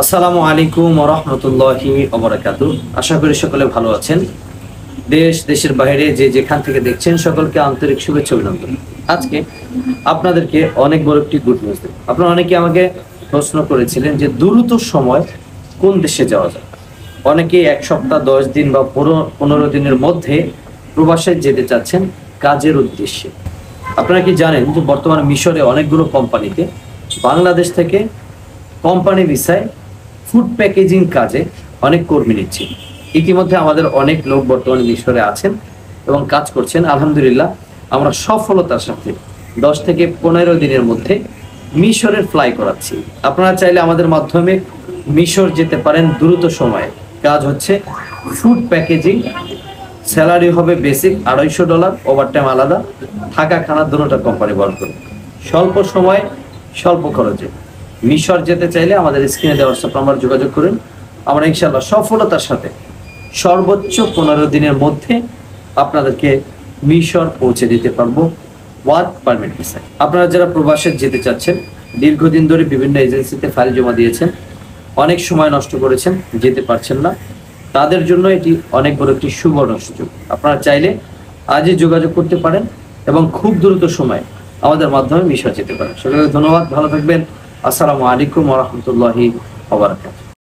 আসসালামু আলাইকুম ওয়া রাহমাতুল্লাহি ওয়া বারাকাতুহু। আশা করি সকলে ভালো আছেন। দেশের বাইরে যে যেখান থেকে দেখছেন সকলকে আন্তরিক শুভেচ্ছা অভিনন্দন। আজকে আপনাদেরকে অনেক বড় একটি গুড নিউজ দেব। আপনারা অনেকে আমাকে প্রশ্ন করেছিলেন যে দ্রুত সময় কোন দেশে যাওয়া যায়। অনেকেই 1 সপ্তাহ 10 দিন বা 15 দিনের মধ্যে প্রবাসে যেতে চাচ্ছেন কাজের উদ্দেশ্যে। আপনারা কি জানেন যে বর্তমানে মিশরে অনেকগুলো কোম্পানিতে বাংলাদেশ থেকে কোম্পানি ভিসায় ফুড প্যাকেজিং কাজে অনেক কর্মী নিচ্ছে। ইতিমধ্যে আমাদের অনেক লোক বর্তমানে মিশরে আছেন এবং কাজ করছেন। আলহামদুলিল্লাহ আমরা সফলতার সাথে 10 থেকে 15 দিনের মধ্যে মিশরের ফ্লাই করাচ্ছি। আপনারা চাইলে আমাদের মাধ্যমে মিশর যেতে পারেন দ্রুত সময়ে। কাজ হচ্ছে ফুড প্যাকেজিং, স্যালারি হবে বেসিক $250, ওভারটাইম আলাদা, থাকা খানা দুটোটা কোম্পানি বহন করবে। স্বল্প সময়ে স্বল্প খরচে মিশর যেতে চাইলে আমাদের স্ক্রিনে দেওয়া হোয়াটসঅ্যাপ নাম্বার যোগাযোগ করুন। আমরা ইনশাআল্লাহ সফলতার সাথে সর্বোচ্চ 15 দিনের মধ্যে আপনাদেরকে মিশর পৌঁছে দিতে পারবো ওয়ার্ক পারমিট ভিসায়। আপনারা যারা প্রবাসে যেতে চাচ্ছেন, দীর্ঘদিন ধরে বিভিন্ন এজেন্সিতে ফাইল জমা দিয়েছেন, অনেক সময় নষ্ট করেছেন, যেতে পারছেন না, তাদের জন্য এটি অনেক বড় একটি সুবর্ণ সুযোগ। আপনারা চাইলে আজই যোগাযোগ করতে পারেন এবং খুব দ্রুত সময়ে আমাদের মাধ্যমে মিশর যেতে পারেন। সকলকে ধন্যবাদ, ভালো থাকবেন। আসসালামু আলাইকুম ওয়া রাহমাতুল্লাহি ওয়া বারাকাতুহু।